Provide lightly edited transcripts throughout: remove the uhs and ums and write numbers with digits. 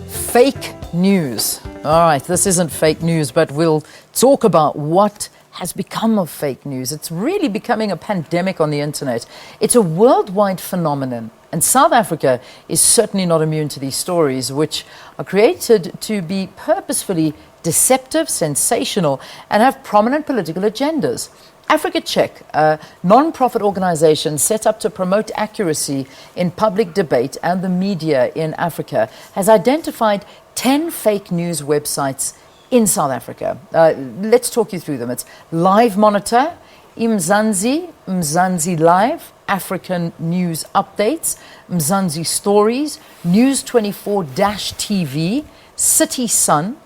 Fake news. All right, this isn't fake news, but we'll talk about what has become of fake news. It's really becoming a pandemic on the internet. It's a worldwide phenomenon, and South Africa is certainly not immune to these stories, which are created to be purposefully deceptive, sensational, and have prominent political agendas. Africa Check, a non-profit organization set up to promote accuracy in public debate and the media in Africa, has identified 10 fake news websites in South Africa. Let's talk you through them. It's Live Monitor, Mzansi Live, African News Updates, Mzansi Stories, News 24-TV, City Sun,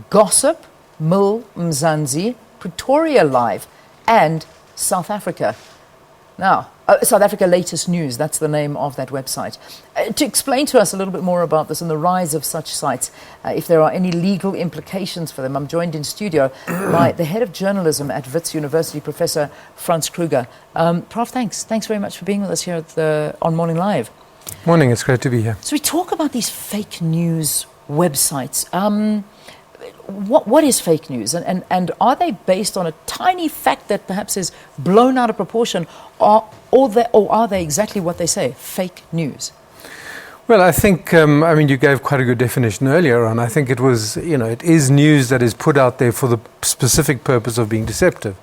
Gossip, Mzansi, Pretoria Live, and South Africa. Now, South Africa Latest News, that's the name of that website. To explain to us a little bit more about this and the rise of such sites, if there are any legal implications for them, I'm joined in studio by the head of journalism at Wits University, Professor Franz Kruger. Prof, thanks. Thanks very much for being with us here on Morning Live. Morning, it's great to be here. So we talk about these fake news websites. What is fake news, and are they based on a tiny fact that perhaps is blown out of proportion, or are they exactly what they say, fake news? Well, I think, you gave quite a good definition earlier on. I think it was, it is news that is put out there for the specific purpose of being deceptive.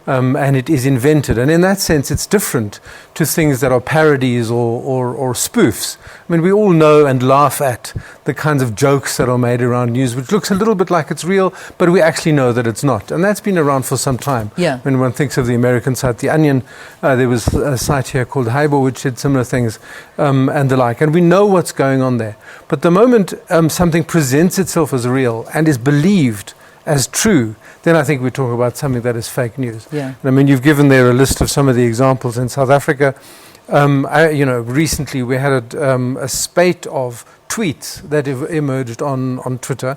And it is invented. And in that sense, it's different to things that are parodies or spoofs. I mean, we all know and laugh at the kinds of jokes that are made around news, which looks a little bit like it's real, but we actually know that it's not. And that's been around for some time. Yeah. When one thinks of the American site, The Onion, there was a site here called Haibo, which did similar things and the like. And we know what's going on there. But the moment something presents itself as real and is believed as true, then I think we're talking about something that is fake news. Yeah. I mean, you've given there a list of some of the examples in South Africa. Recently we had a spate of tweets that have emerged on Twitter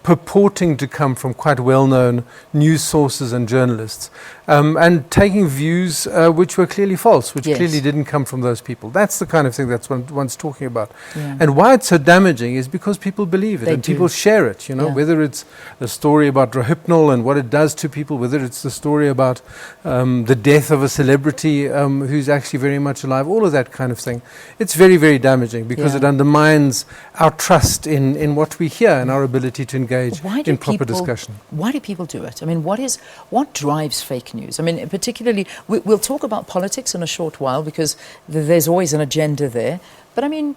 purporting to come from quite well-known news sources and journalists and taking views which were clearly false, which Yes. clearly didn't come from those people. That's the kind of thing that's one's talking about. Yeah. And why it's so damaging is because people believe it They and do. people share it, Yeah. whether it's a story about Rohypnol and what it does to people, whether it's the story about the death of a celebrity who's actually very much alive, all of that kind of thing. It's very, very damaging because Yeah. it undermines our trust in what we hear and our ability to engage in proper discussion. Why do people do it? I mean, what drives fake news? I mean, particularly, we'll talk about politics in a short while because there's always an agenda there. But I mean,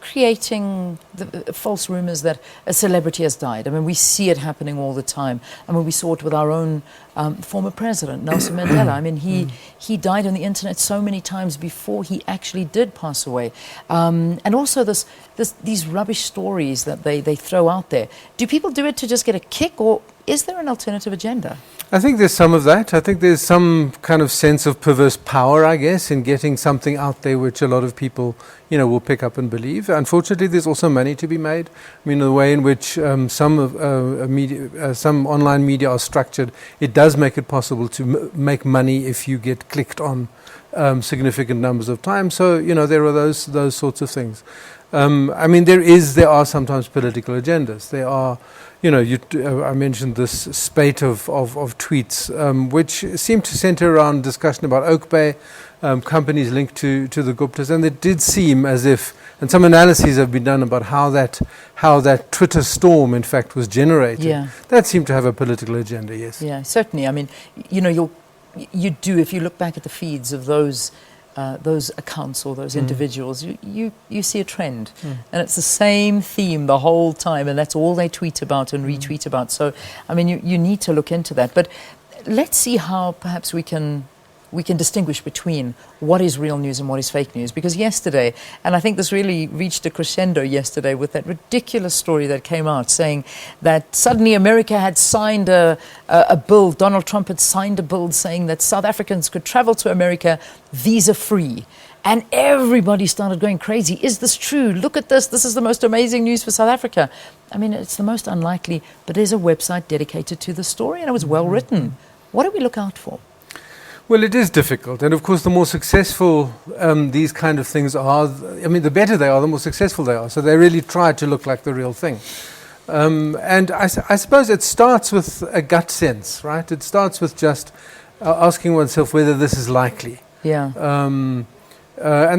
creating the false rumors that a celebrity has died. I mean, we see it happening all the time. I mean, we saw it with our own former president, Nelson Mandela. I mean, he died on the internet so many times before he actually did pass away. And also these rubbish stories that they throw out there. Do people do it to just get a kick, or is there an alternative agenda? I think there's some of that. I think there's some kind of sense of perverse power, I guess, in getting something out there which a lot of people, will pick up and believe. Unfortunately, there's also money to be made. I mean, the way in which some online media are structured, it does make it possible to make money if you get clicked on significant numbers of times. So, there are those sorts of things. There are sometimes political agendas. There are, I mentioned this spate of tweets, which seem to center around discussion about Oak Bay, companies linked to the Guptas, and it did seem as if, and some analyses have been done about how that Twitter storm, in fact, was generated. Yeah. That seemed to have a political agenda, yes. Yeah, certainly. I mean, you do, if you look back at the feeds of those accounts or those individuals, you see a trend. And it's the same theme the whole time, and that's all they tweet about and retweet about. So, I mean, you need to look into that. But let's see how perhaps we can distinguish between what is real news and what is fake news. Because yesterday, and I think this really reached a crescendo yesterday with that ridiculous story that came out saying that suddenly America had signed a bill, Donald Trump had signed a bill saying that South Africans could travel to America visa-free. And everybody started going crazy. Is this true? Look at this. This is the most amazing news for South Africa. I mean, it's the most unlikely, but there's a website dedicated to the story, and it was well written. What do we look out for? Well, it is difficult, and of course, the more successful these kind of things are, I mean, the better they are, the more successful they are. So they really try to look like the real thing. And I suppose it starts with a gut sense, right? It starts with just asking oneself whether this is likely. Yeah. And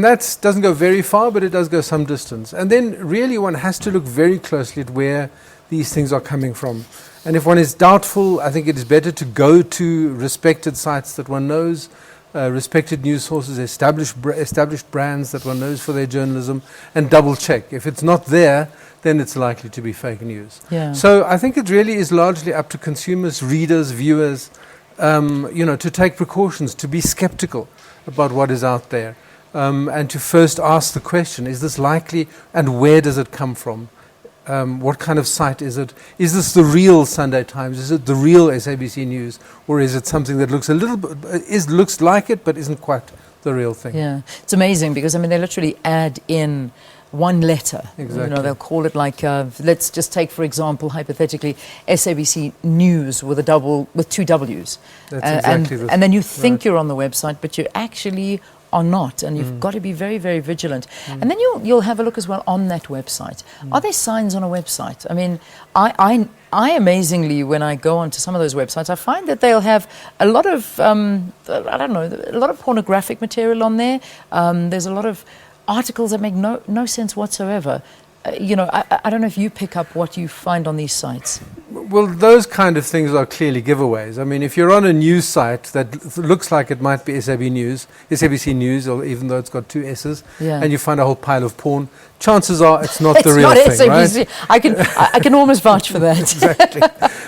that doesn't go very far, but it does go some distance. And then really one has to look very closely at where these things are coming from. And if one is doubtful, I think it is better to go to respected sites that one knows, respected news sources, established brands that one knows for their journalism, and double check. If it's not there, then it's likely to be fake news. Yeah. So I think it really is largely up to consumers, readers, viewers, to take precautions, to be skeptical about what is out there, and to first ask the question, is this likely, and where does it come from? What kind of site is it? Is this the real Sunday Times? Is it the real SABC News? Or is it something that looks a little bit, looks like it, but isn't quite the real thing? Yeah, it's amazing because, I mean, they literally add in one letter. Exactly. You know, they'll call it like, let's just take, for example, hypothetically, SABC News with two W's. That's exactly and then you think right. you're on the website, but you actually are not, and you've got to be very, very vigilant. And then you'll have a look as well on that website. Are there signs on a website? I mean, I amazingly, when I go onto some of those websites, I find that they'll have a lot of, a lot of pornographic material on there. There's a lot of articles that make no sense whatsoever. I don't know if you pick up what you find on these sites. Well, those kind of things are clearly giveaways. I mean, if you're on a news site that looks like it might be SABC News, or even though it's got two S's, and you find a whole pile of porn, chances are it's not the real thing, SABC. Right? I can almost vouch for that. Exactly.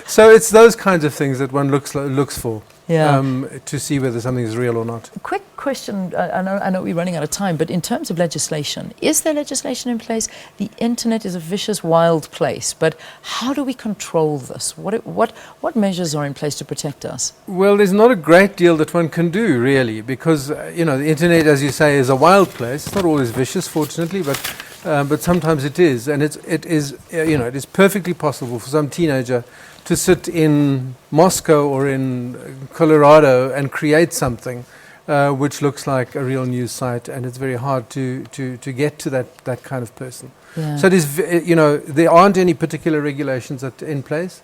So it's those kinds of things that one looks for. Yeah. To see whether something is real or not. Quick question, I know we're running out of time, but in terms of legislation, is there legislation in place? The internet is a vicious, wild place, but how do we control this? What measures are in place to protect us? Well, there's not a great deal that one can do, really, because, the internet, as you say, is a wild place. It's not always vicious, fortunately, but sometimes it is, and it is perfectly possible for some teenager to sit in Moscow or in Colorado and create something which looks like a real news site, and it's very hard to get to that kind of person. Yeah. So it is, there aren't any particular regulations in place.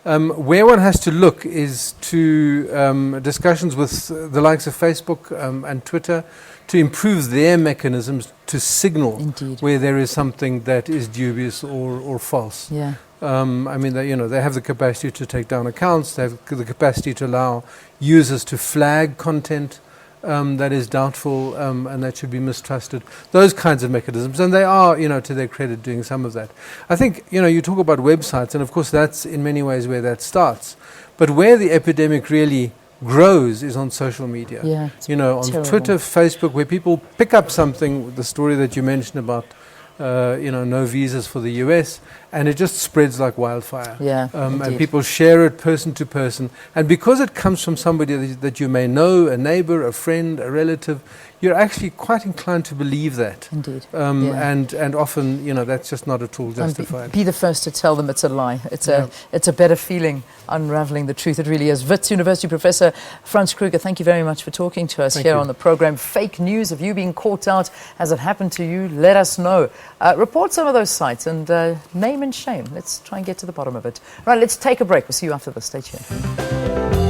Where one has to look is to discussions with the likes of Facebook and Twitter to improve their mechanisms to signal Indeed. where there is something that is dubious or false. Yeah. I mean, they have the capacity to take down accounts. They have the capacity to allow users to flag content that is doubtful and that should be mistrusted. Those kinds of mechanisms, and they are, to their credit, doing some of that. I think, you talk about websites, and of course that's in many ways where that starts. But where the epidemic really grows is on social media. Yeah, on terrible. Twitter, Facebook, where people pick up something, the story that you mentioned about no visas for the US, and it just spreads like wildfire. Yeah, and people share it person to person. And because it comes from somebody that you may know, a neighbor, a friend, a relative, you're actually quite inclined to believe that. Indeed. And often, that's just not at all justified. Be the first to tell them it's a lie. It's a better feeling unraveling the truth. It really is. Wits University Professor Franz Kruger, thank you very much for talking to us here on the program. Fake news of you being caught out. Has it happened to you? Let us know. Report some of those sites and name and shame. Let's try and get to the bottom of it. Right, let's take a break. We'll see you after this. Stay tuned.